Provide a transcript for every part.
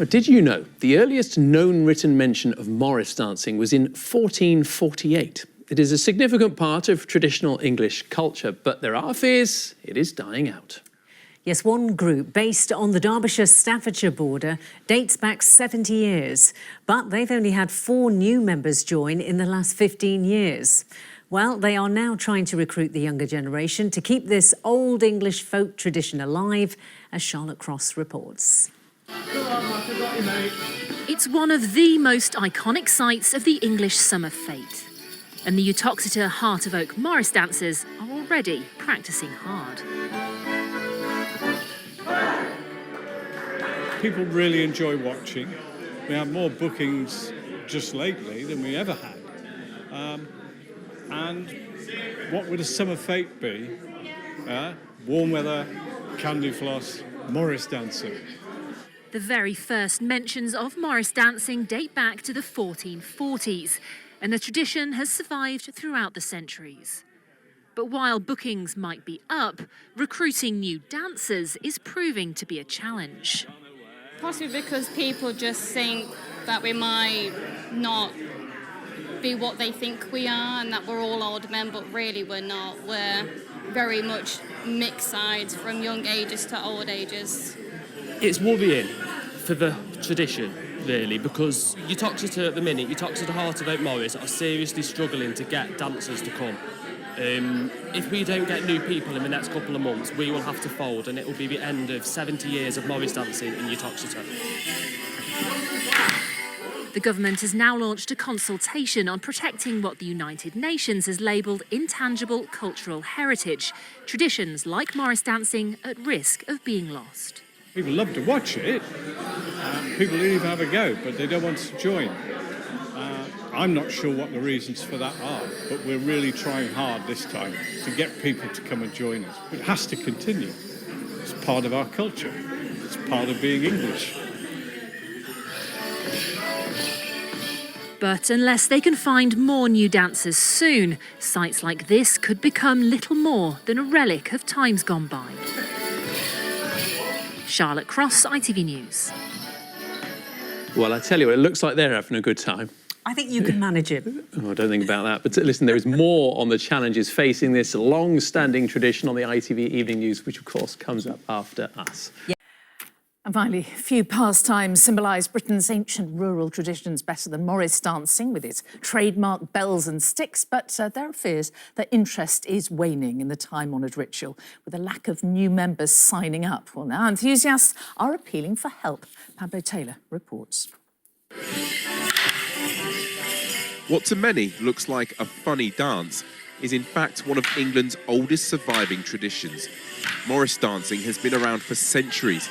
Did you know the earliest known written mention of Morris dancing was in 1448? It is a significant part of traditional English culture, but there are fears it is dying out. Yes, one group based on the Derbyshire-Staffordshire border dates back 70 years, but they've only had 4 new members join in the last 15 years. Well, they are now trying to recruit the younger generation to keep this old English folk tradition alive, as Charlotte Cross reports. It's one of the most iconic sights of the English summer fete. And the Uttoxeter Heart of Oak Morris dancers are already practising hard. People really enjoy watching. We have more bookings just lately than we ever had. And what would a summer fete be? Warm weather, candy floss, Morris dancing. The very first mentions of Morris dancing date back to the 1440s, and the tradition has survived throughout the centuries. But while bookings might be up, recruiting new dancers is proving to be a challenge. Possibly because people just think that we might not be what they think we are and that we're all old men, but really we're not. We're very much mixed sides from young ages to old ages. It's worrying for the tradition, really, because Uttoxeter at the minute, Uttoxeter Heart of Oak Morris are seriously struggling to get dancers to come. If we don't get new people in the next couple of months, we will have to fold, and it will be the end of 70 years of Morris dancing in Uttoxeter. The government has now launched a consultation on protecting what the United Nations has labelled intangible cultural heritage, traditions like Morris dancing at risk of being lost. People love to watch it. People even have a go, but they don't want to join. I'm not sure what the reasons for that are, but we're really trying hard this time to get people to come and join us. It has to continue. It's part of our culture. It's part of being English. But unless they can find more new dancers soon, sites like this could become little more than a relic of times gone by. Charlotte Cross, ITV News. Well, I tell you what, it looks like they're having a good time. I think you can manage it. Oh, I don't think about that. But listen, there is more on the challenges facing this long-standing tradition on the ITV Evening News, which of course comes up after us. Yeah. And finally, few pastimes symbolise Britain's ancient rural traditions better than Morris dancing with its trademark bells and sticks, but there are fears that interest is waning in the time-honoured ritual, with a lack of new members signing up. Well, now enthusiasts are appealing for help. Pablo Taylor reports. What to many looks like a funny dance is in fact one of England's oldest surviving traditions. Morris dancing has been around for centuries.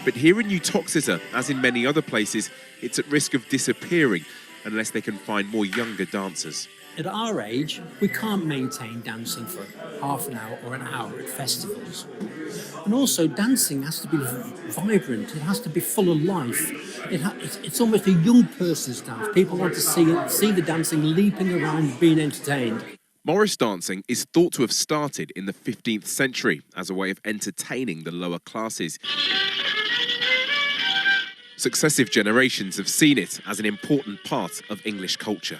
But here in Uttoxeter, as in many other places, it's at risk of disappearing unless they can find more younger dancers. At our age, we can't maintain dancing for half an hour or an hour at festivals. And also, dancing has to be vibrant, it has to be full of life. It's almost a young person's dance. People want to see the dancing leaping around, being entertained. Morris dancing is thought to have started in the 15th century as a way of entertaining the lower classes. Successive generations have seen it as an important part of English culture.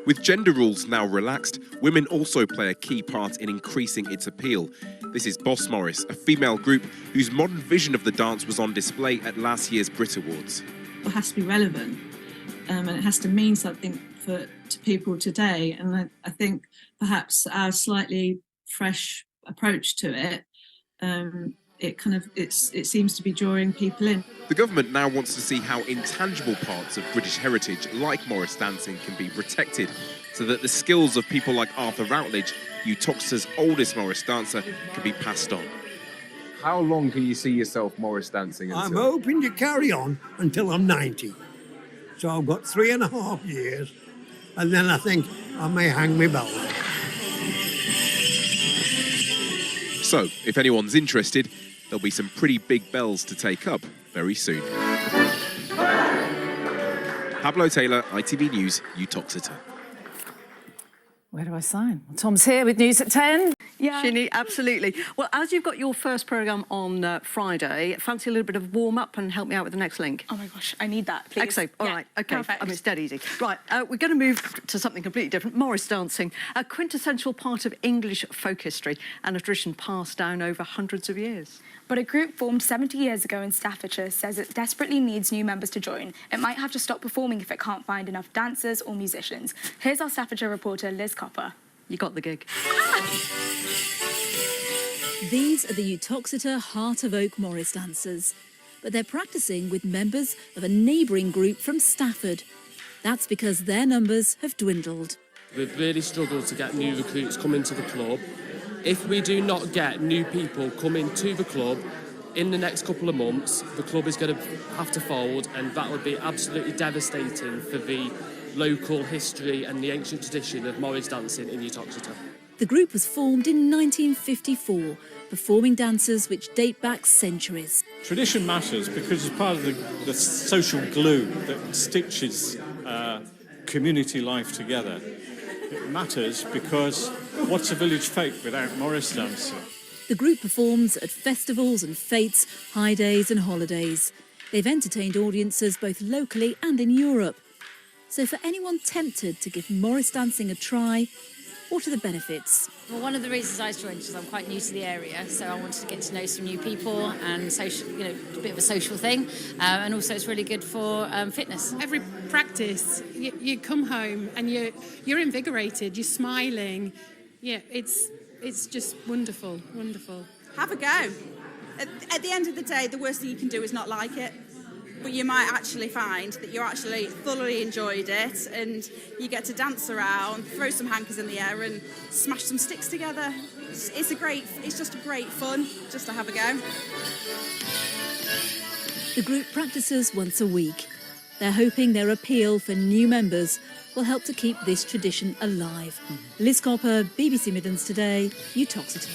With gender rules now relaxed, women also play a key part in increasing its appeal. This is Boss Morris, a female group whose modern vision of the dance was on display at last year's Brit Awards. It has to be relevant, and it has to mean something to people today. And I think perhaps our slightly fresh approach to it, it seems to be drawing people in. The government now wants to see how intangible parts of British heritage, like Morris dancing, can be protected, so that the skills of people like Arthur Routledge, Uttoxeter's oldest Morris dancer, can be passed on. How long can you see yourself Morris dancing until? I'm hoping to carry on until I'm 90. So I've got 3.5 years, and then I think I may hang my belt. So, if anyone's interested, there'll be some pretty big bells to take up very soon. Pablo Taylor, ITV News, Uttoxeter. Where do I sign? Well, Tom's here with news at 10. Yeah. Shinny, absolutely. Well, as you've got your first programme on Friday, fancy a little bit of warm-up and help me out with the next link? Oh my gosh, I need that, please. Excellent. All right. OK. Perfect. I mean, it's dead easy. Right, we're going to move to something completely different. Morris dancing, a quintessential part of English folk history and a tradition passed down over hundreds of years. But a group formed 70 years ago in Staffordshire says it desperately needs new members to join. It might have to stop performing if it can't find enough dancers or musicians. Here's our Staffordshire reporter, Liz Copper. You got the gig. These are the Uttoxeter Heart of Oak Morris dancers, but they're practising with members of a neighbouring group from Stafford. That's because their numbers have dwindled. We've really struggled to get new recruits coming to the club. If we do not get new people coming to the club in the next couple of months, the club is going to have to fold, and that would be absolutely devastating for the local history and the ancient tradition of Morris dancing in Uttoxeter. The group was formed in 1954, performing dances which date back centuries. Tradition matters because it's part of the social glue that stitches community life together. It matters because what's a village folk without Morris dancing? The group performs at festivals and fetes, high days and holidays. They've entertained audiences both locally and in Europe. So for anyone tempted to give Morris dancing a try, what are the benefits? Well, one of the reasons I joined is I'm quite new to the area, so I wanted to get to know some new people and social, a bit of a social thing, and also it's really good for fitness. Every practice, you come home and you're invigorated, you're smiling. Yeah, it's just wonderful, wonderful. Have a go. At the end of the day, the worst thing you can do is not like it. But you might actually find that you actually thoroughly enjoyed it and you get to dance around, throw some hankers in the air and smash some sticks together. It's just a great fun just to have a go. The group practices once a week. They're hoping their appeal for new members will help to keep this tradition alive. Liz Copper, BBC Midlands Today, Uttoxeter.